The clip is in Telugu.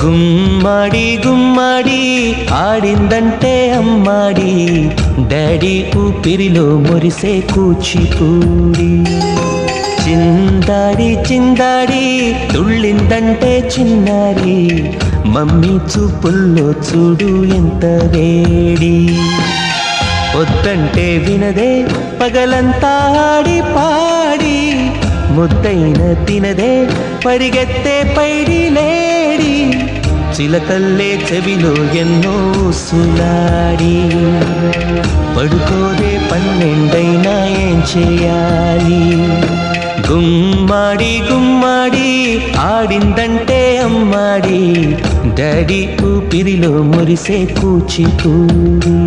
గుమ్మడి గుమ్మడి ఆడిందంటే అమ్మాడి, డాడీ ఊపిరిలో మురిసే కూచిపూడి. చిందాడి చిందాడి తుళ్ళిందంటే చిన్నారి, మమ్మీ చూపుల్లో చూడు ఎంత వేడి. వద్దంటే వినదే పగలంతా ఆడి పాడి, ముద్దైన తినదే పరిగెత్తే పైడి లేడి. చిలకల్లే చెవిలో ఎన్నో సులాడి, పడుకోదే పన్నెండైనా ఏం చేయాలి. గుమ్మాడి గుమ్మాడి ఆడిందంటే అమ్మాడి, డాడీ ఊపిరిలో మురిసే కూచిపూడి.